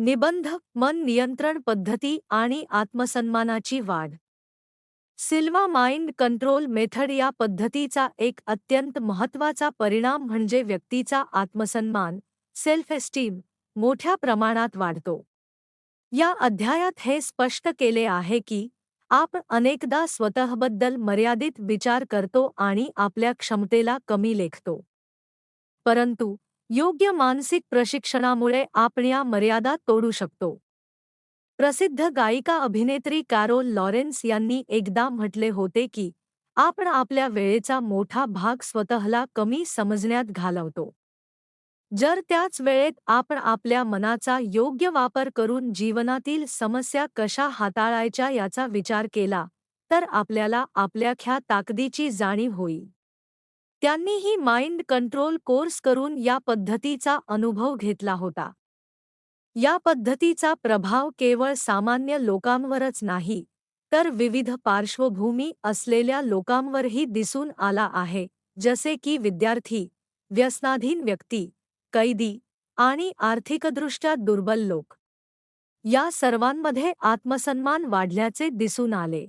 निबंध मन नियंत्रण पद्धती आणि आत्मसन्मानाची वाढ. सिल्वा माइंड कंट्रोल मेथड या पद्धतीचा एक अत्यंत महत्त्वाचा परिणाम म्हणजे व्यक्तीचा आत्मसन्मान सेल्फ एस्टीम मोठ्या प्रमाणात वाढतो. या अध्यायात हे स्पष्ट केले आहे की आपण अनेकदा स्वतःबद्दल मर्यादित विचार करतो आणि आपल्या क्षमतेला कमी लेखतो. परंतु योग्य मानसिक प्रशिक्षणामुळे आपण या मर्यादा तोडू शकतो. प्रसिद्ध गायिका अभिनेत्री कॅरोल लॉरेन्स यांनी एकदा म्हटले होते की आपण आपल्या वेळेचा मोठा भाग स्वतःला कमी समजण्यात घालवतो. जर त्याच वेळेत आपण आपल्या मनाचा योग्य वापर करून जीवनातील समस्या कशा हाताळायच्या याचा विचार केला, तर आपल्याला आपल्या ताकदीची जाणीव होईल. त्यांनीही माइंड कंट्रोल कोर्स करून या पद्धतीचा अनुभव घेतला होता. या पद्धतीचा प्रभाव केवळ सामान्य लोकांवरच नाही, तर विविध पार्श्वभूमी असलेल्या लोकांवरही दिसून आला आहे, जसे की विद्यार्थी, व्यसनाधीन व्यक्ती, कैदी आणि आर्थिकदृष्ट्या दुर्बल लोक. या सर्वांमध्ये आत्मसन्मान वाढल्याचे दिसून आले.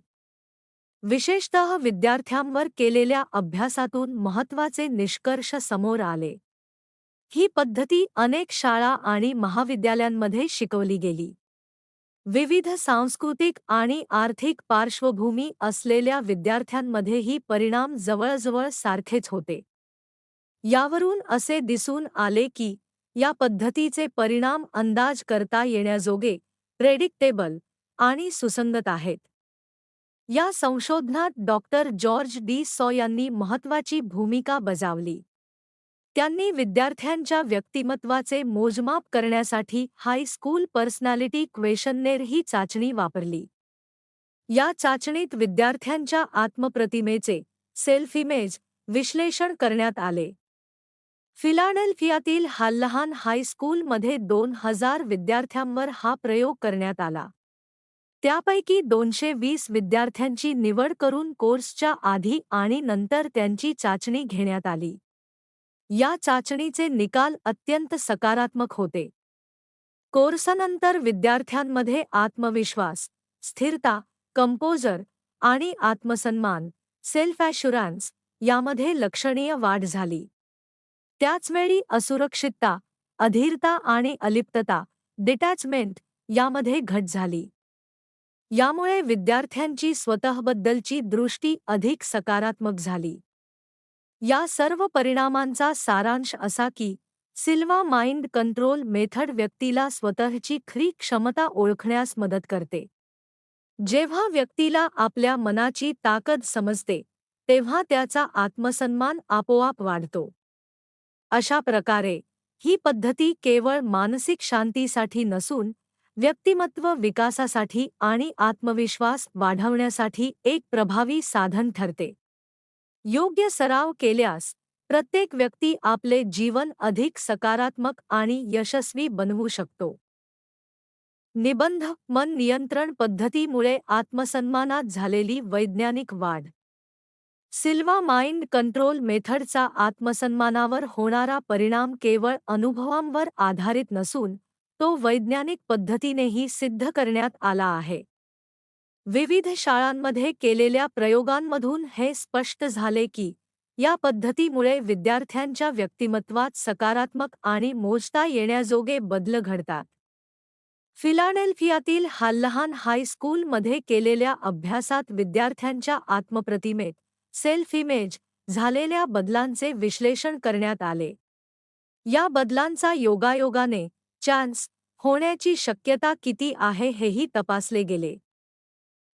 विशेषतः विद्यार्थ्यांवर केलेल्या अभ्यासातून महत्त्वाचे निष्कर्ष समोर आले. ही पद्धती अनेक शाळा आणि महाविद्यालयांमध्ये शिकवली गेली. विविध सांस्कृतिक आणि आर्थिक पार्श्वभूमी असलेल्या विद्यार्थ्यांमध्येही परिणाम जवळजवळ सारखेच होते. यावरून असे दिसून आले की या पद्धतीचे परिणाम अंदाज करता येण्याजोगे, प्रेडिक्टेबल आणि सुसंगत आहेत. या संशोधनात डॉक्टर जॉर्ज डी सॉ यांनी महत्त्वाची भूमिका बजावली. त्यांनी विद्यार्थ्यांच्या व्यक्तिमत्वाचे मोजमाप करण्यासाठी हायस्कूल पर्सनॅलिटी क्वेश्चननेअर ही चाचणी वापरली. या चाचणीत विद्यार्थ्यांच्या आत्मप्रतिमेचे सेल्फ इमेज विश्लेषण करण्यात आले. फिलाडेल्फियातील हाल्लहान हायस्कूलमध्ये 2000 विद्यार्थ्यांवर हा प्रयोग करण्यात आला. त्यापैकी 220 विद्यार्थ्यांची निवड करून कोर्सच्या आधी आणि नंतर त्यांची चाचणी घेण्यात आली. या चाचणीचे निकाल अत्यंत सकारात्मक होते. कोर्सनंतर विद्यार्थ्यांमध्ये आत्मविश्वास, स्थिरता, कंपोजर आणि आत्मसन्मान सेल्फ ॲश्युरन्स यामध्ये लक्षणीय वाढ झाली. त्याचवेळी असुरक्षितता, अधीरता आणि अलिप्तता डिटॅचमेंट यामध्ये घट झाली. यामुळे विद्यार्थ्यांची स्वतःबद्दलची दृष्टी अधिक सकारात्मक झाली. या सर्व परिणामांचा सारांश असा की सिल्वा माइंड कंट्रोल मेथड व्यक्तीला स्वतःची खरी क्षमता ओळखण्यास मदत करते. जेव्हा व्यक्तीला आपल्या मनाची ताकद समजते, तेव्हा त्याचा आत्मसन्मान आपोआप वाढतो. अशा प्रकारे ही पद्धती केवळ मानसिक शांतीसाठी नसून व्यक्तिमत्व विकासासाठी आणि आत्मविश्वास वाढवण्यासाठी एक प्रभावी साधन ठरते. योग्य सराव केल्यास प्रत्येक व्यक्ती आपले जीवन अधिक सकारात्मक आणि यशस्वी बनवू शकतो. निबंध मन नियंत्रण पद्धतीमुळे आत्मसन्मानात झालेली वैज्ञानिक वाढ. सिल्वा माइंड कंट्रोल मेथडचा आत्मसन्मानावर होणारा परिणाम केवळ अनुभवांवर आधारित नसून तो वैज्ञानिक पद्धतीनेही सिद्ध करण्यात आला आहे. विविध शाळांमध्ये केलेल्या प्रयोगांमधून हे स्पष्ट झाले की या पद्धतीमुळे विद्यार्थ्यांच्या व्यक्तिमत्वात सकारात्मक आणि मोजता येण्याजोगे बदल घडतात. फिलाडेल्फियातील हाल्लहान हायस्कूलमध्ये केलेल्या अभ्यासात विद्यार्थ्यांच्या आत्मप्रतिमेत सेल्फ इमेज झालेल्या बदलांचे विश्लेषण करण्यात आले. या बदलांचा योगायोगाने चान्स होण्याची शक्यता किती आहे हेही तपासले गेले.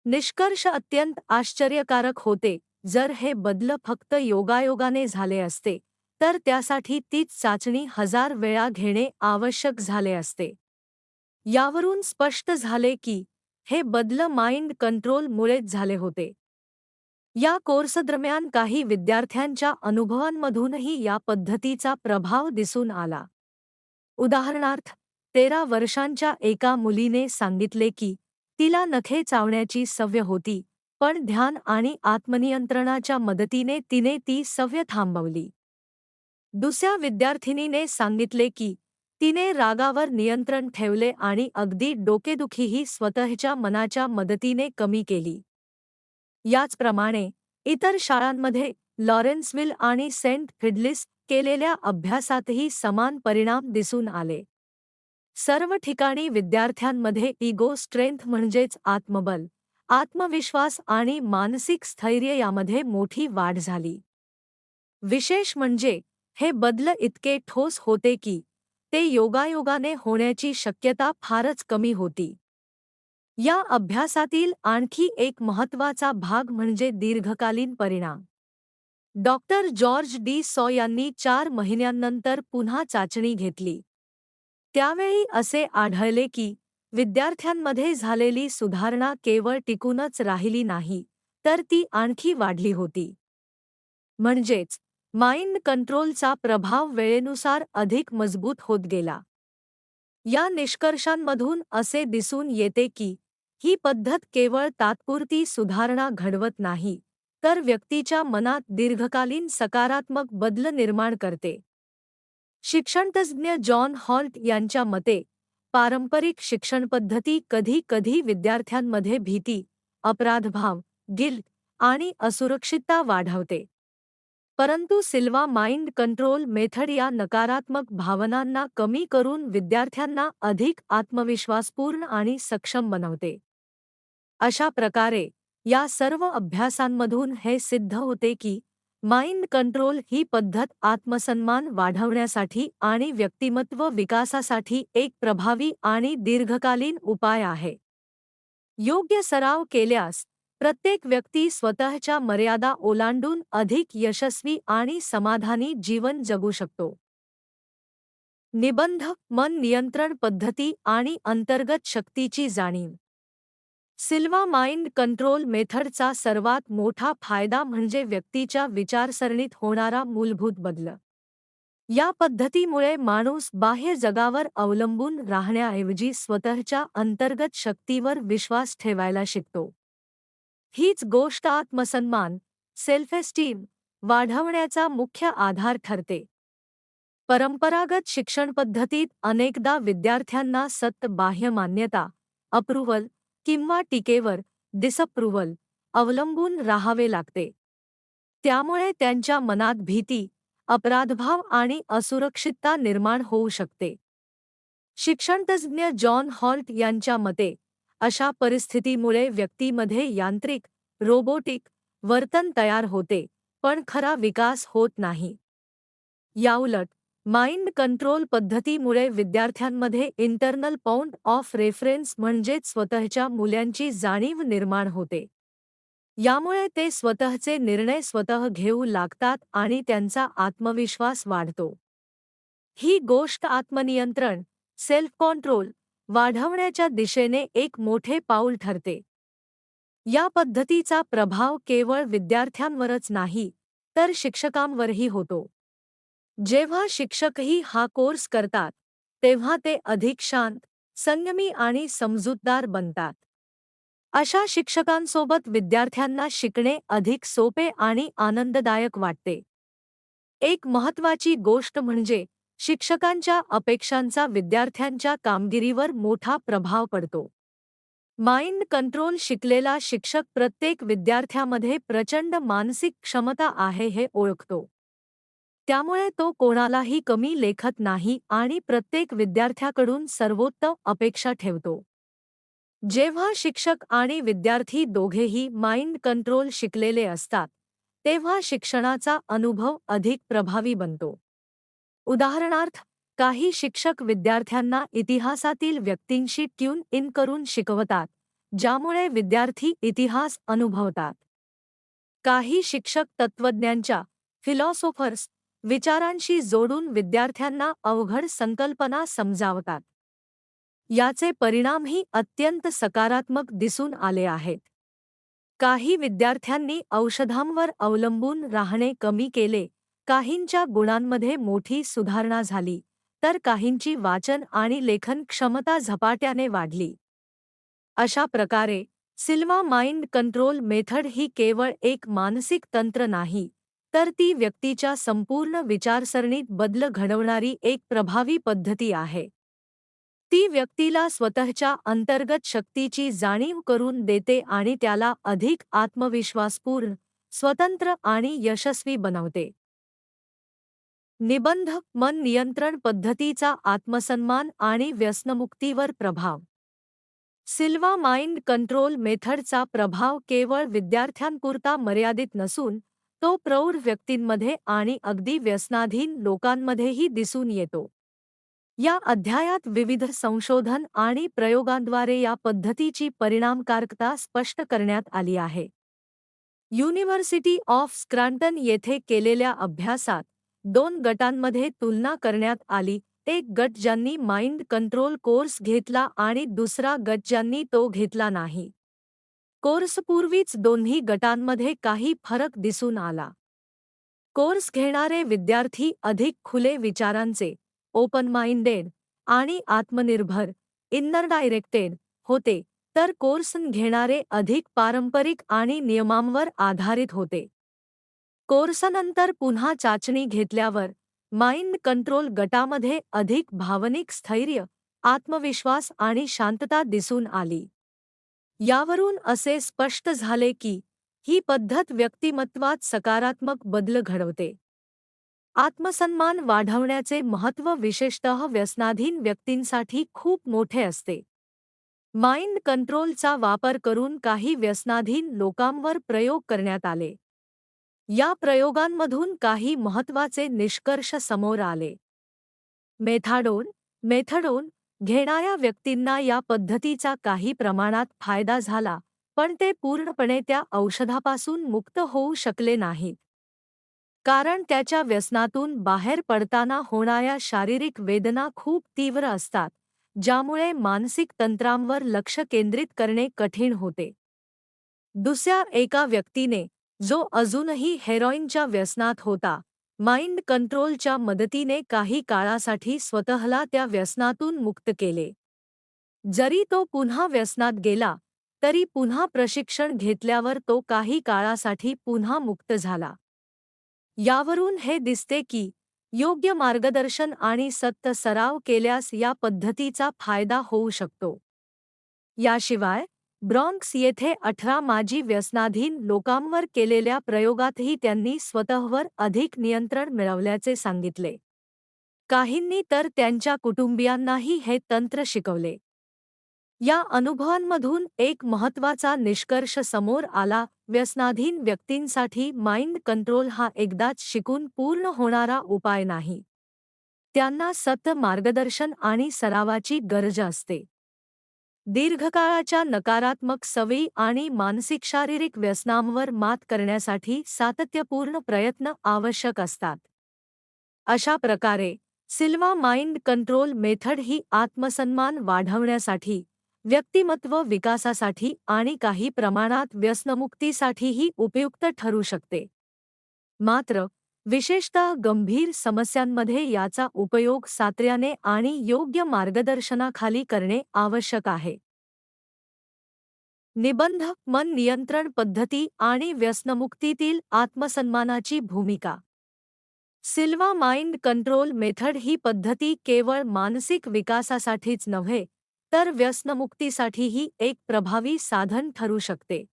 निष्कर्ष अत्यंत आश्चर्यकारक होते. जर हे बदल फक्त योगायोगाने झाले असते, तर त्यासाठी तीच चाचणी 1000 वेळा घेणे आवश्यक झाले असते. यावरून स्पष्ट झाले की हे बदल माइंड कंट्रोलमुळेच झाले होते. या कोर्सदरम्यान काही विद्यार्थ्यांच्या अनुभवांमधूनही या पद्धतीचा प्रभाव दिसून आला. उदाहरणार्थ, 13 वर्षांच्या एका मुलीने सांगितले की तिला नखे चावण्याची सवय होती, पण ध्यान आणि आत्मनियंत्रणाच्या मदतीने तिने ती सवय थांबवली. दुसऱ्या विद्यार्थिनीने सांगितले की तिने रागावर नियंत्रण ठेवले आणि अगदी डोकेदुखीही स्वतःच्या मनाच्या मदतीने कमी केली. याचप्रमाणे इतर शाळांमध्ये लॉरेन्सविल आणि सेंट फिडलिस केलेल्या अभ्यासातही समान परिणाम दिसून आले. सर्व ठिकाणी विद्यार्थ्यांमध्ये इगो स्ट्रेंथ म्हणजेच आत्मबल, आत्मविश्वास आणि मानसिक स्थैर्य यामध्ये मोठी वाढ झाली. विशेष म्हणजे हे बदल इतके ठोस होते की ते योगायोगाने होण्याची शक्यता फारच कमी होती. या अभ्यासातील आणखी एक महत्त्वाचा भाग म्हणजे दीर्घकालीन परिणाम. डॉक्टर जॉर्ज डी सॉ यांनी 4 महिन्यांनंतर पुन्हा चाचणी घेतली. त्यावेळी असे आढळले की विद्यार्थ्यांमध्ये झालेली सुधारणा केवळ टिकूनच राहिली नाही, तर ती आणखी वाढली होती. म्हणजेच माइंड कंट्रोलचा प्रभाव वेळेनुसार अधिक मजबूत होत गेला. या निष्कर्षांमधून असे दिसून येते की ही पद्धत केवळ तात्पुरती सुधारणा घडवत नाही, तर व्यक्तीच्या मनात दीर्घकालीन सकारात्मक बदल निर्माण करते. शिक्षणतज्ज्ञ जॉन हॉल्ट यांच्या मते पारंपरिक शिक्षणपद्धती कधी-कधी विद्यार्थ्यांमध्ये भीती, अपराधभाव, गिल्ट आणि असुरक्षितता वाढवते. परंतु सिल्वा माइंड कंट्रोल मेथड या नकारात्मक भावनांना कमी करून विद्यार्थ्यांना अधिक आत्मविश्वासपूर्ण आणि सक्षम बनवते. अशा प्रकारे या सर्व अभ्यासांमधून हे सिद्ध होते की माइंड कंट्रोल ही पद्धत आत्मसन्मान वाढवण्यासाठी आणि व्यक्तिमत्व विकासासाठी एक प्रभावी आणि दीर्घकालीन उपाय आहे. योग्य सराव केल्यास प्रत्येक व्यक्ती स्वतःच्या मर्यादा ओलांडून अधिक यशस्वी आणि समाधानी जीवन जगू शकतो. निबंध मन नियंत्रण पद्धती आणि अंतर्गत शक्तीची जाणीव. सिल्वा माइंड कंट्रोल मेथडचा सर्वात मोठा फायदा म्हणजे व्यक्तीच्या विचारसरणीत होणारा मूलभूत बदल. या पद्धतीमुळे माणूस बाह्य जगावर अवलंबून राहण्याऐवजी स्वतःच्या अंतर्गत शक्तीवर विश्वास ठेवायला शिकतो. हीच गोष्ट आत्मसन्मान, सेल्फ एस्टीम वाढवण्याचा मुख्य आधार ठरते. परंपरागत शिक्षण पद्धतीत अनेकदा विद्यार्थ्यांना सतत बाह्य मान्यता, अप्रूव्हल किंवा टीकेवर डिसअप्रूव्हल अवलंबून राहावे लागते. त्यामुळे त्यांच्या मनात भीती, अपराधभाव आणि असुरक्षितता निर्माण होऊ शकते. शिक्षणतज्ज्ञ जॉन हॉल्ट यांच्या मते अशा परिस्थितीमुळे व्यक्तीमध्ये यांत्रिक, रोबोटिक वर्तन तयार होते, पण खरा विकास होत नाही. याउलट माइंड कंट्रोल पद्धतीमुळे विद्यार्थ्यांमध्ये इंटरनल पॉइंट ऑफ रेफरन्स म्हणजेच स्वतःच्या मूल्यांची जाणीव निर्माण होते. यामुळे ते स्वतःचे निर्णय स्वतः घेऊ लागतात आणि त्यांचा आत्मविश्वास वाढतो. ही गोष्ट आत्मनियंत्रण, सेल्फ कंट्रोल वाढवण्याच्या दिशेने एक मोठे पाऊल ठरते. या पद्धतीचा प्रभाव केवळ विद्यार्थ्यांवरच नाही, तर शिक्षकांवरही होतो. जेव्हा शिक्षकही हा कोर्स करतात, तेव्हा ते अधिक शांत, संयमी आणि समजूतदार बनतात. अशा शिक्षकांसोबत विद्यार्थ्यांना शिकणे अधिक सोपे आणि आनंददायक वाटते. एक महत्त्वाची गोष्ट म्हणजे शिक्षकांच्या अपेक्षांचा विद्यार्थ्यांच्या कामगिरीवर मोठा प्रभाव पडतो. माइंड कंट्रोल शिकलेला शिक्षक प्रत्येक विद्यार्थ्यामध्ये प्रचंड मानसिक क्षमता आहे हे ओळखतो. त्यामुळे तो कोणालाही कमी लेखत नाही आणि प्रत्येक विद्यार्थ्याकडून सर्वोत्तम अपेक्षा ठेवतो. जेव्हा शिक्षक आणि विद्यार्थी दोघेही माइंड कंट्रोल शिकलेले असतात, तेव्हा शिक्षणाचा अनुभव अधिक प्रभावी बनतो. उदाहरणार्थ, काही शिक्षक विद्यार्थ्यांना इतिहासातील व्यक्तींशी ट्यून इन करून शिकवतात, ज्यामुळे विद्यार्थी इतिहास अनुभवतात. काही शिक्षक तत्त्वज्ञांच्या फिलॉसॉफर्स विचारांशी जोडून विद्यार्थ्यांना अवघड संकल्पना समजावतात. याचे परिणामही अत्यंत सकारात्मक दिसून आले आहेत. काही विद्यार्थ्यांनी औषधांवर अवलंबून राहणे कमी केले, काहींच्या गुणांमध्ये मोठी सुधारणा झाली, तर काहींची वाचन आणि लेखन क्षमता झपाट्याने वाढली. अशा प्रकारे सिल्वा माइंड कंट्रोल मेथड ही केवळ एक मानसिक तंत्र नाही, तर ती व्यक्तीच्या संपूर्ण विचारसरणीत बदल घडवणारी एक प्रभावी पद्धती आहे. ती व्यक्तीला स्वतःच्या अंतर्गत शक्तीची जाणीव करून देते आणि त्याला अधिक आत्मविश्वासपूर्ण, स्वतंत्र आणि यशस्वी बनवते. निबंध मन नियंत्रण पद्धतीचा आत्मसन्मान आणि व्यसनमुक्तीवर प्रभाव. सिल्वा माइंड कंट्रोल मेथडचा प्रभाव केवळ विद्यार्थ्यांपुरता मर्यादित नसून तो प्रौढ व्यक्तींमध्ये आणि अगदी व्यसनाधीन लोकांमध्येही दिसून येतो. या अध्यायात विविध संशोधन आणि प्रयोगांद्वारे या पद्धतीची परिणामकारकता स्पष्ट करण्यात आली आहे. युनिव्हर्सिटी ऑफ स्क्रॅन्टन येथे केलेल्या अभ्यासात 2 गटांमध्ये तुलना करण्यात आली. एक गट ज्यांनी माइंड कंट्रोल कोर्स घेतला आणि दुसरा गट ज्यांनी तो घेतला नाही. कोर्सपूर्वीच दोन्ही गटांमध्ये काही फरक दिसून आला. कोर्स घेणारे विद्यार्थी अधिक खुले विचारांचे, ओपन माइंडेड आणि आत्मनिर्भर, इन्नर डायरेक्टेड होते, तर कोर्स घेणारे अधिक पारंपरिक आणि नियमांवर आधारित होते. कोर्सनंतर पुन्हा चाचणी घेतल्यावर माइंड कंट्रोल गटामध्ये अधिक भावनिक स्थैर्य, आत्मविश्वास आणि शांतता दिसून आली. यावरून असे स्पष्ट झाले की ही पद्धत व्यक्तिमत्वात सकारात्मक बदल घडवते. आत्मसन्मान वाढवण्याचे महत्त्व विशेषतः व्यसनाधीन व्यक्तींसाठी खूप मोठे असते. माइंड कंट्रोलचा वापर करून काही व्यसनाधीन लोकांवर प्रयोग करण्यात आले. या प्रयोगांमधून काही महत्त्वाचे निष्कर्ष समोर आले. मेथॅडोन घेणाऱ्या व्यक्तींना या पद्धतीचा काही प्रमाणात फायदा झाला, पण ते पूर्णपणे त्या औषधापासून मुक्त होऊ शकले नाहीत. कारण त्याच्या व्यसनातून बाहेर पडताना होणाऱ्या शारीरिक वेदना खूप तीव्र असतात, ज्यामुळे मानसिक तंत्रांवर लक्ष केंद्रित करणे कठीण होते. दुसऱ्या एका व्यक्तीने, जो अजूनही हेरॉईनच्या व्यसनात होता, माइंड कंट्रोलच्या मदतीने काही काळासाठी स्वतःला त्या व्यसनातून मुक्त केले. जरी तो पुन्हा व्यसनात गेला, तरी पुन्हा प्रशिक्षण घेतल्यावर तो काही काळासाठी पुन्हा मुक्त झाला. यावरून हे दिसते की योग्य मार्गदर्शन आणि सतत सराव केल्यास या पद्धतीचा फायदा होऊ शकतो. याशिवाय ब्रॉन्क्स येथे 18 माजी व्यसनाधीन लोकांवर केलेल्या प्रयोगातही त्यांनी स्वतःवर अधिक नियंत्रण मिळवल्याचे सांगितले. काहींनी तर त्यांच्या कुटुंबियांनाही हे तंत्र शिकवले. या अनुभवांमधून एक महत्त्वाचा निष्कर्ष समोर आला: व्यसनाधीन व्यक्तींसाठी माइंड कंट्रोल हा एकदाच शिकून पूर्ण होणारा उपाय नाही. त्यांना सतत मार्गदर्शन आणि सरावाची गरज असते. दीर्घकाळाच्या नकारात्मक सवयी आणि मानसिक शारीरिक व्यसनांवर मात करण्यासाठी सातत्यपूर्ण प्रयत्न आवश्यक असतात. अशा प्रकारे सिल्वा माइंड कंट्रोल मेथड ही आत्मसन्मान वाढवण्यासाठी, व्यक्तिमत्व विकासासाठी आणि काही प्रमाणात व्यसनमुक्तीसाठीही उपयुक्त ठरू शकते. मात्र विशेषतः गंभीर समस्यांमध्ये याचा उपयोग सातत्याने आणि योग्य मार्गदर्शनाखाली करणे आवश्यक आहे. निबंध मन नियंत्रण पद्धती आणि व्यसनमुक्तीतील आत्मसन्मानाची भूमिका. सिल्वा माइंड कंट्रोल मेथड ही पद्धती केवळ मानसिक विकासासाठीच नव्हे, तर व्यसनमुक्तीसाठीही एक प्रभावी साधन ठरू शकते.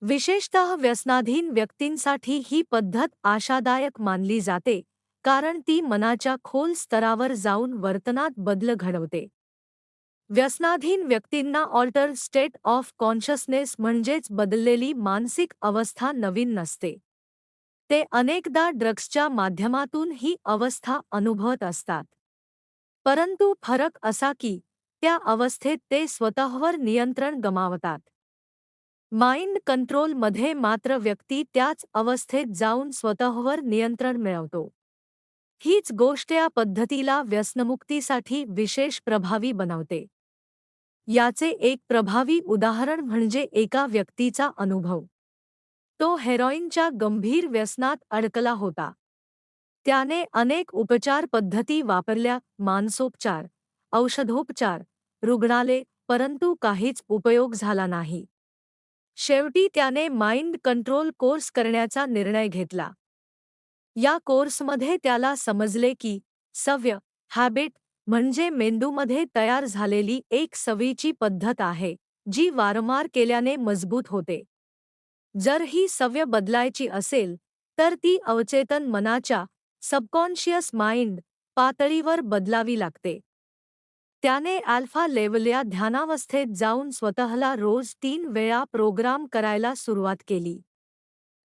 विशेषतः व्यसनाधीन व्यक्तींसाठी ही पद्धत आशादायक मानली जाते, कारण ती मनाच्या खोल स्तरावर जाऊन वर्तनात बदल घडवते. व्यसनाधीन व्यक्तींना ऑल्टर स्टेट ऑफ कॉन्शसनेस म्हणजेच बदललेली मानसिक अवस्था नवीन नसते. ते अनेकदा ड्रग्सच्या माध्यमातून ही अवस्था अनुभवत असतात. परंतु फरक असा की त्या अवस्थेत ते स्वतःवर नियंत्रण गमावतात. माइंड कंट्रोलमध्ये मात्र व्यक्ती त्याच अवस्थेत जाऊन स्वतःवर नियंत्रण मिळवतो. हीच गोष्ट या पद्धतीला व्यसनमुक्तीसाठी विशेष प्रभावी बनवते. याचे एक प्रभावी उदाहरण म्हणजे एका व्यक्तीचा अनुभव. तो हेरॉईनच्या गंभीर व्यसनात अडकला होता. त्याने अनेक उपचार पद्धती वापरल्या, मानसोपचार, औषधोपचार, रुग्णालय, परंतु काहीच उपयोग झाला नाही. शेवटी त्याने माइंड कंट्रोल कोर्स करण्याचा निर्णय घेतला. या कोर्समध्ये त्याला समजले की सवय हॅबिट म्हणजे मेंदूमध्ये तयार झालेली एक सवयीची पद्धत आहे जी वारंवार केल्याने मजबूत होते. जर ही सवय बदलायची असेल तर ती अवचेतन मनाच्या सबकॉन्शियस माइंड पातळीवर बदलावी लागते. त्याने अल्फा लेव्हलच्या ध्यानावस्थेत जाऊन स्वतःला रोज 3 वेळा प्रोग्राम करायला सुरुवात केली.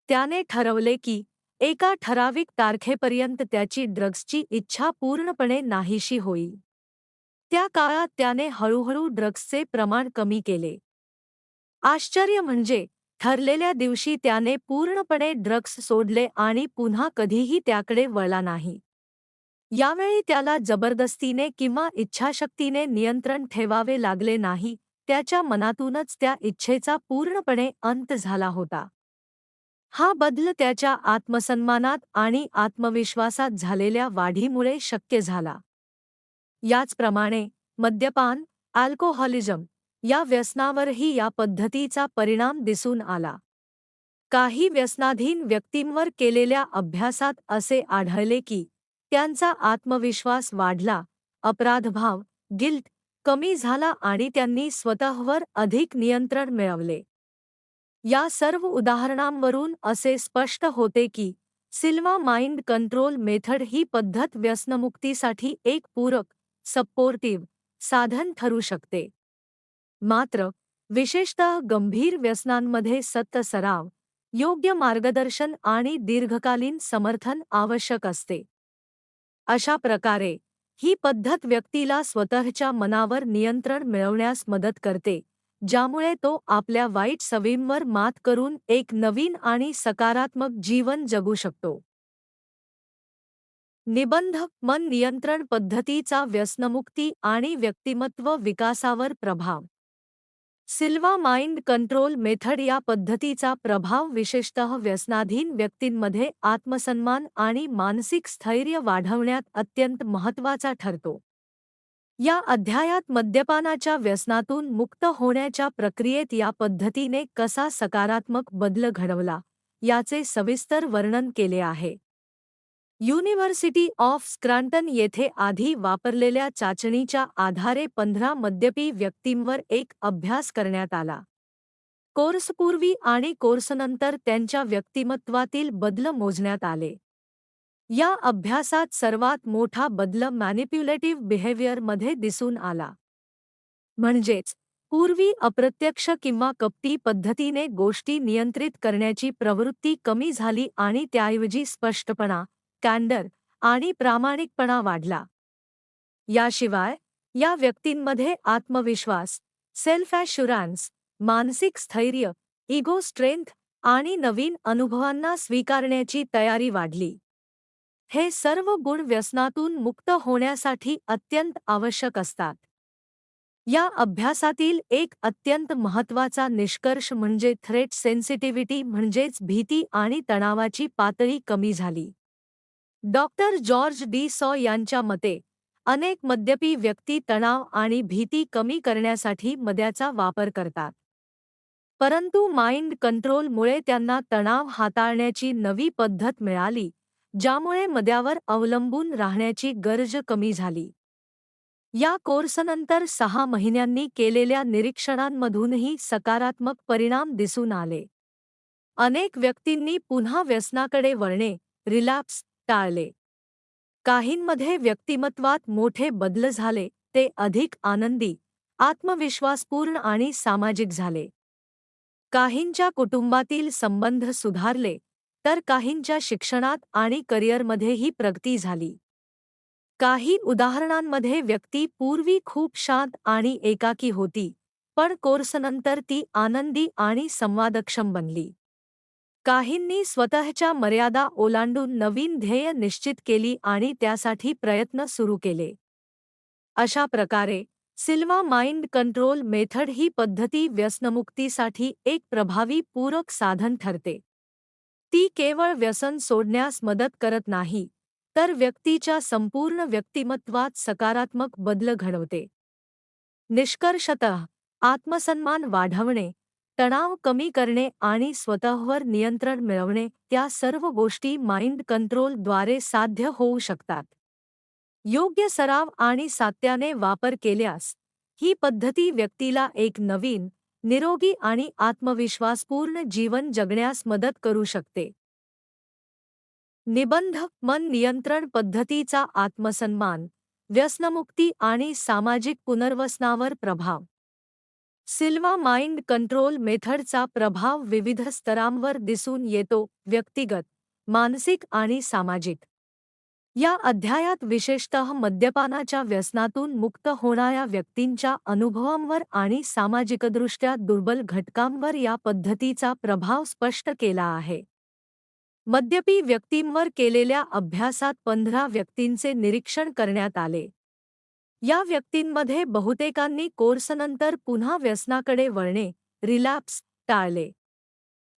त्याने ठरवले की एका ठराविक तारखेपर्यंत त्याची ड्रग्जची इच्छा पूर्णपणे नाहीशी होईल. त्या काळात त्याने हळूहळू ड्रग्जचे प्रमाण कमी केले. आश्चर्य म्हणजे ठरलेल्या दिवशी त्याने पूर्णपणे ड्रग्ज सोडले आणि पुन्हा कधीही त्याकडे वळला नाही. यावेळी त्याला जबरदस्तीने किंवा इच्छाशक्तीने नियंत्रण ठेवावे लागले नाही, त्याच्या मनातूनच त्या इच्छेचा पूर्णपणे अंत झाला होता. हा बदल त्याच्या आत्मसन्मानात आणि आत्मविश्वासात झालेल्या वाढीमुळे शक्य झाला. याचप्रमाणे मद्यपान, अल्कोहोलिझम या व्यसनावरही या पद्धतीचा परिणाम दिसून आला. काही व्यसनाधीन व्यक्तींवर केलेल्या अभ्यासात असे आढळले की त्यांचा आत्मविश्वास वाढला, अपराधभाव, गिल्ट कमी झाला आणि त्यांनी स्वतःवर अधिक नियंत्रण मिळवले. या सर्व उदाहरणांवरून असे स्पष्ट होते की सिल्वा माइंड कंट्रोल मेथड ही पद्धत व्यसनमुक्तीसाठी एक पूरक, सपोर्टिव्ह साधन ठरू शकते. मात्र, विशेषतः गंभीर व्यसनांमध्ये सतत सराव, योग्य मार्गदर्शन आणि दीर्घकालीन समर्थन आवश्यक असते. अशा प्रकारे, ही पद्धत व्यक्तीला स्वतःच्या मनावर नियंत्रण मिळवण्यास मदत करते, ज्यामुळे तो आपल्या वाईट सवयींवर मात करून एक नवीन आणि सकारात्मक जीवन जगू शकतो. निबंध मन नियंत्रण पद्धतीचा व्यसनमुक्ती आणि व्यक्तिमत्व विकासावर प्रभाव. सिल्वा माइंड कंट्रोल मेथड या पद्धतीचा प्रभाव विशेषतः व्यसनाधीन व्यक्तींमध्ये आत्मसन्मान आणि मानसिक स्थैर्य वाढवण्यात अत्यंत महत्त्वाचा ठरतो. या अध्यायात मद्यपानाच्या व्यसनातून मुक्त होण्याच्या प्रक्रियेत या पद्धतीने कसा सकारात्मक बदल घडवला, याचे सविस्तर वर्णन केले आहे. युनिव्हर्सिटी ऑफ स्क्रॅन्टन येथे आधी वापरलेल्या चाचणीच्या आधारे 15 मद्यपी व्यक्तींवर एक अभ्यास करण्यात आला. कोर्सपूर्वी आणि कोर्सनंतर त्यांच्या व्यक्तिमत्वातील बदल मोजण्यात आले. या अभ्यासात सर्वात मोठा बदल मॅनिप्युलेटिव्ह बिहेवियरमध्ये दिसून आला. म्हणजेच, पूर्वी अप्रत्यक्ष किंवा कपटी पद्धतीने गोष्टी नियंत्रित करण्याची प्रवृत्ती कमी झाली आणि त्याऐवजी स्पष्टपणा, कँडर आणि प्रामाणिकपणा वाढला. याशिवाय, या व्यक्तींमध्ये आत्मविश्वास, सेल्फ ॲश्युरन्स, मानसिक स्थैर्य, इगो स्ट्रेंथ आणि नवीन अनुभवांना स्वीकारण्याची तयारी वाढली. हे सर्व गुण व्यसनातून मुक्त होण्यासाठी अत्यंत आवश्यक असतात. या अभ्यासातील एक अत्यंत महत्त्वाचा निष्कर्ष म्हणजे थ्रेट सेन्सिटिव्हिटी म्हणजेच भीती आणि तणावाची पातळी कमी झाली. डॉक्टर जॉर्ज डी सॉ यांच्या मते, अनेक मद्यपी व्यक्ती तणाव आणि भीती कमी करण्यासाठी मद्याचा वापर करतात. परंतु माइंड कंट्रोलमुळे त्यांना तणाव हाताळण्याची नवी पद्धत मिळाली, ज्यामुळे मद्यावर अवलंबून राहण्याची गरज कमी झाली. या कोर्सनंतर 6 महिन्यांनी केलेल्या निरीक्षणांमधूनही सकारात्मक परिणाम दिसून आले. अनेक व्यक्तींनी पुन्हा व्यसनाकडे वळणे, रिलॅप्स, टाळले. काहींमध्ये व्यक्तिमत्वात मोठे बदल झाले, ते अधिक आनंदी, आत्मविश्वासपूर्ण आणि सामाजिक झाले. काहींच्या कुटुंबातील संबंध सुधारले, तर काहींच्या शिक्षणात आणि करिअरमध्येही प्रगती झाली. काही उदाहरणांमध्ये व्यक्ती पूर्वी खूप शांत आणि एकाकी होती, पण कोर्सनंतर ती आनंदी आणि संवादक्षम बनली. काहींनी स्वतःच्या मर्यादा ओलांडून नवीन ध्येय निश्चित केली आणि त्यासाठी प्रयत्न सुरू केले. अशा प्रकारे, सिल्वा माइंड कंट्रोल मेथड ही पद्धती व्यसनमुक्तीसाठी एक प्रभावी पूरक साधन ठरते. ती केवळ व्यसन सोडण्यास मदत करत नाही, तर व्यक्तीच्या संपूर्ण व्यक्तिमत्वात सकारात्मक बदल घडवते. निष्कर्षतः, आत्मसन्मान वाढवणे, तणाव कमी करणे आणि स्वतःवर नियंत्रण मिळवणे त्या सर्व गोष्टी माइंड कंट्रोलद्वारे साध्य होऊ शकतात. योग्य सराव आणि सातत्याने वापर केल्यास ही पद्धती व्यक्तीला एक नवीन, निरोगी आणि आत्मविश्वासपूर्ण जीवन जगण्यास मदत करू शकते. निबंध मन नियंत्रण पद्धतीचा आत्मसन्मान, व्यसनमुक्ती आणि सामाजिक पुनर्वसनावर प्रभाव. सिल्वा माइंड कंट्रोल मेथडचा प्रभाव विविध स्तरांवर दिसून येतो, व्यक्तिगत, मानसिक आणि सामाजिक. या अध्यायात विशेषतः मद्यपानाच्या व्यसनातून मुक्त होणाऱ्या व्यक्तींच्या अनुभवांवर आणि सामाजिकदृष्ट्या दुर्बल घटकांवर या पद्धतीचा प्रभाव स्पष्ट केला आहे. मद्यपी व्यक्तींवर केलेल्या अभ्यासात 15 व्यक्तींचे निरीक्षण करण्यात आले. या व्यक्तींमध्ये बहुतेकांनी कोर्सनंतर पुन्हा व्यसनाकडे वळणे, रिलॅप्स, टाळले.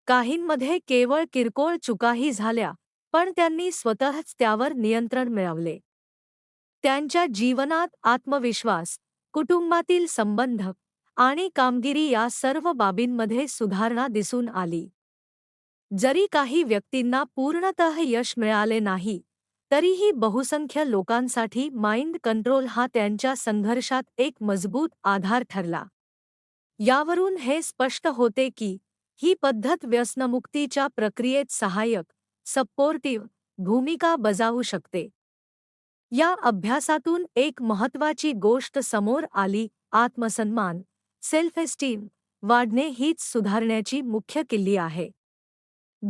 काहींमध्ये केवळ किरकोळ चुकाही झाल्या, पण त्यांनी स्वतःच त्यावर नियंत्रण मिळवले. त्यांच्या जीवनात आत्मविश्वास, कुटुंबातील संबंध आणि कामगिरी या सर्व बाबींमध्ये सुधारणा दिसून आली. जरी काही व्यक्तींना पूर्णतः यश मिळाले नाही, तरीही बहुसंख्य लोकांसाठी माइंड कंट्रोल हा त्यांच्या संघर्षात एक मजबूत आधार ठरला. यावरून हे स्पष्ट होते की ही पद्धत व्यसनमुक्तीच्या प्रक्रियेत सहाय्यक, सपोर्टिव्ह भूमिका बजावू शकते. या अभ्यासातून एक महत्त्वाची गोष्ट समोर आली, आत्मसन्मान, सेल्फ एस्टीम वाढणे हीच सुधारण्याची मुख्य किल्ली आहे.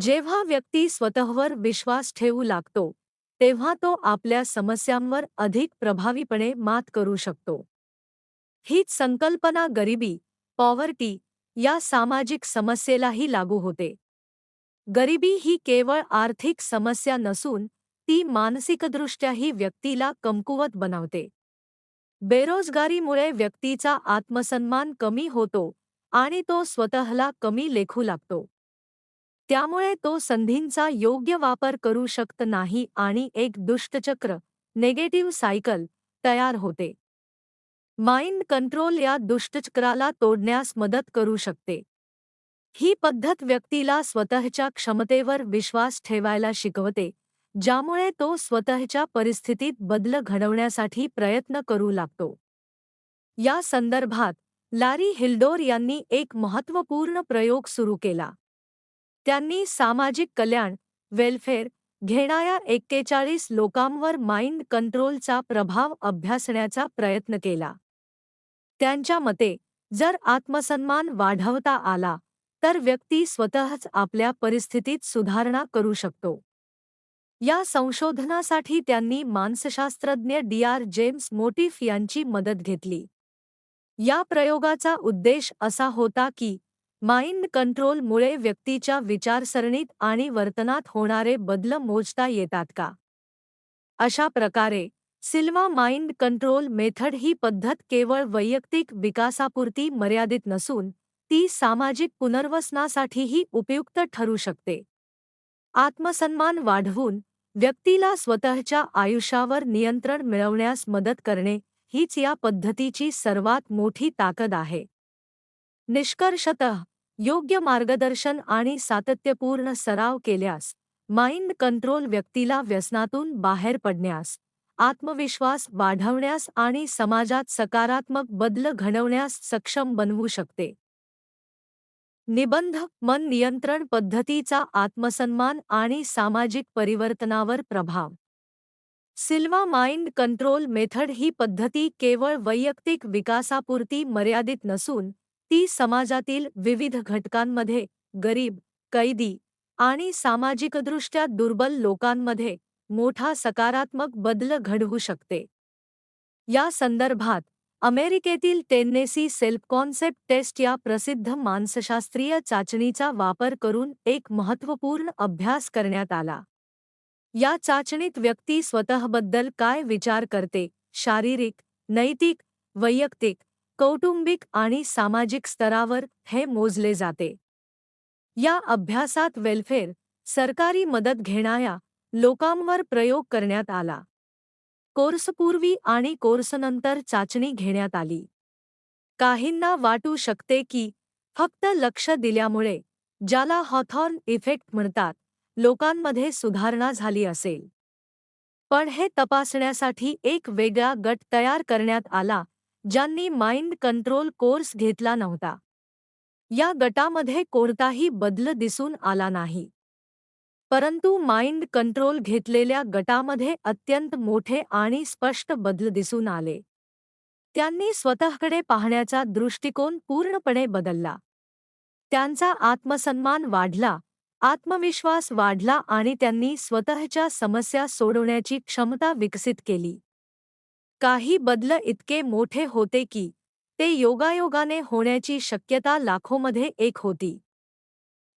जेव्हा व्यक्ती स्वतःवर विश्वास ठेवू लागतो, तेव्हा तो आपल्या समस्यांवर अधिक प्रभावीपणे मात करू शकतो. हीच संकल्पना गरिबी, पॉवर्टी या सामाजिक समस्येलाही लागू होते. गरिबी ही केवळ आर्थिक समस्या नसून ती मानसिकदृष्ट्याही व्यक्तीला कमकुवत बनवते. बेरोजगारीमुळे व्यक्तीचा आत्मसन्मान कमी होतो आणि तो स्वतःला कमी लेखू लागतो. त्यामुळे तो संधींचा योग्य वापर करू शकत नाही आणि एक दुष्टचक्र, नेगेटिव्ह सायकल तयार होते. माइंड कंट्रोल या दुष्टचक्राला तोडण्यास मदत करू शकते. ही पद्धत व्यक्तीला स्वतःच्या क्षमतेवर विश्वास ठेवायला शिकवते, ज्यामुळे तो स्वतःच्या परिस्थितीत बदल घडवण्यासाठी प्रयत्न करू लागतो. या संदर्भात लॅरी हिल्डोर यांनी एक महत्त्वपूर्ण प्रयोग सुरू केला. त्यांनी सामाजिक कल्याण, वेलफेअर घेणाऱ्या 41 लोकांवर माइंड कंट्रोलचा प्रभाव अभ्यासण्याचा प्रयत्न केला. त्यांच्या मते, जर आत्मसन्मान वाढवता आला, तर व्यक्ती स्वतःच आपल्या परिस्थितीत सुधारणा करू शकतो. या संशोधनासाठी त्यांनी मानसशास्त्रज्ञ डी.आर. जेम्स मोटिफ यांची मदत घेतली. या प्रयोगाचा उद्देश असा होता की माइंड कंट्रोलमुळे व्यक्तीच्या विचारसरणीत आणि वर्तनात होणारे बदल मोजता येतात का. अशा प्रकारे सिल्वा माइंड कंट्रोल मेथड ही पद्धत केवळ वैयक्तिक विकासापुरती मर्यादित नसून ती सामाजिक पुनर्वसनासाठीही उपयुक्त ठरू शकते. आत्मसन्मान वाढवून व्यक्तीला स्वतःच्या आयुष्यावर नियंत्रण मिळवण्यास मदत करणे हीच या पद्धतीची सर्वात मोठी ताकद आहे. निष्कर्षतः योग्य मार्गदर्शन आणि सातत्यपूर्ण सराव केल्यास माइंड कंट्रोल व्यक्तीला व्यसनातून बाहेर पडण्यास, आत्मविश्वास वाढवण्यास आणि समाजात सकारात्मक बदल घडवण्यास सक्षम बनवू शकते. निबंध मन नियंत्रण पद्धतीचा आत्मसन्मान आणि सामाजिक परिवर्तनावर प्रभाव. सिल्वा माइंड कंट्रोल मेथड ही पद्धती केवळ वैयक्तिक विकासापुरती मर्यादित नसून ती समाजातील विविध घटकांमध्ये, गरीब, कैदी आणि सामाजिकदृष्ट्या दुर्बल लोकांमध्ये मोठा सकारात्मक बदल घडवू शकते. या संदर्भात अमेरिकेतील टेन्नेसी सेल्फ कॉन्सेप्ट टेस्ट या प्रसिद्ध मानसशास्त्रीय चाचणीचा वापर करून एक महत्त्वपूर्ण अभ्यास करण्यात आला. या चाचणीत व्यक्ती स्वतःबद्दल काय विचार करते, शारीरिक, नैतिक, वैयक्तिक, कौटुंबिक आणि सामाजिक स्तरावर हे मोजले जाते. या अभ्यासात वेलफेअर, सरकारी मदत घेणाऱ्या लोकांवर प्रयोग करण्यात आला. कोर्सपूर्वी आणि कोर्सनंतर चाचणी घेण्यात आली. काहींना वाटू शकते की फक्त लक्ष दिल्यामुळे, ज्याला हॉथॉर्न इफेक्ट म्हणतात, लोकांमध्ये सुधारणा झाली असेल. पण हे तपासण्यासाठी एक वेगळा गट तयार करण्यात आला, ज्यांनी माइंड कंट्रोल कोर्स घेतला नव्हता. या गटामध्ये कोणताही बदल दिसून आला नाही. परंतु माइंड कंट्रोल घेतलेल्या गटामध्ये अत्यंत मोठे आणि स्पष्ट बदल दिसून आले. त्यांनी स्वतःकडे पाहण्याचा दृष्टिकोन पूर्णपणे बदलला. त्यांचा आत्मसन्मान वाढला, आत्मविश्वास वाढला आणि त्यांनी स्वतःच्या समस्या सोडवण्याची क्षमता विकसित केली. काही बदल इतके मोठे होते की ते योगायोगाने होण्याची शक्यता लाखोमध्ये एक होती.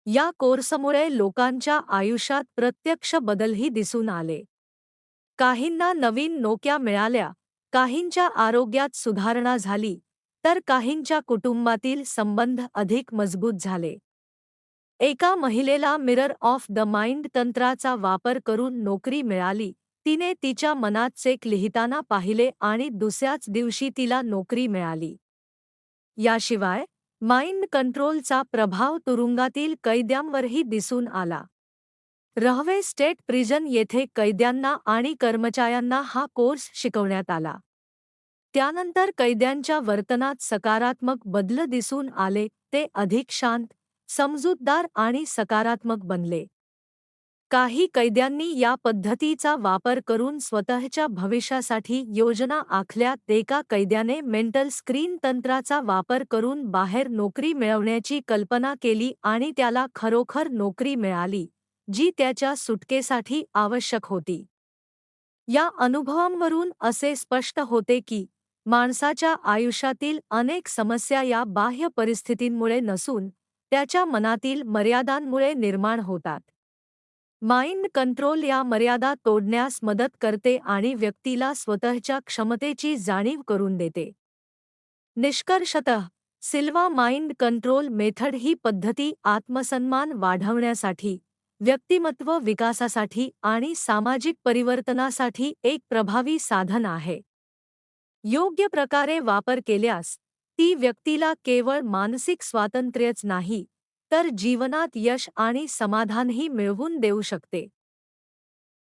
या कोर्समुळे लोकांच्या आयुष्यात प्रत्यक्ष बदलही दिसून आले. काहींना नवीन नोकऱ्या मिळाल्या, काहींच्या आरोग्यात सुधारणा झाली, तर काहींच्या कुटुंबातील संबंध अधिक मजबूत झाले. एका महिलेला मिरर ऑफ द माइंड तंत्राचा वापर करून नोकरी मिळाली. तिने तिच्या मनात चेक लिहिताना पाहिले आणि दुसऱ्याच दिवशी तिला नोकरी मिळाली. याशिवाय माइंड कंट्रोलचा प्रभाव तुरुंगातील कैद्यांवरही दिसून आला. रहवे स्टेट प्रिझन येथे कैद्यांना आणि कर्मचाऱ्यांना हा कोर्स शिकवण्यात आला. त्यानंतर कैद्यांच्या वर्तनात सकारात्मक बदल दिसून आले, ते अधिक शांत, समजूतदार आणि सकारात्मक बनले. काही कैद्यांनी या पद्धतीचा वापर करून स्वतःच्या भविष्यासाठी योजना आखल्या. एका कैद्याने मेंटल स्क्रीन तंत्राचा वापर करून बाहेर नोकरी मिळवण्याची कल्पना केली आणि त्याला खरोखर नोकरी मिळाली, जी त्याच्या सुटकेसाठी आवश्यक होती. या अनुभवांवरून असे स्पष्ट होते की माणसाच्या आयुष्यातील अनेक समस्या या बाह्य परिस्थितींमुळे नसून त्याच्या मनातील मर्यादांमुळे निर्माण होतात. माइंड कंट्रोल या मर्यादा तोडण्यास मदत करते आणि व्यक्तीला स्वतःच्या क्षमतेची जाणीव करून देते. निष्कर्षतः सिल्वा माइंड कंट्रोल मेथड ही पद्धती आत्मसन्मान वाढवण्यासाठी, व्यक्तिमत्व विकासासाठी आणि सामाजिक परिवर्तनासाठी एक प्रभावी साधन आहे. योग्य प्रकारे वापर केल्यास ती व्यक्तीला केवळ मानसिक स्वातंत्र्यच नाही, तर जीवनात यश आणि समाधानही मिळवून देऊ शकते.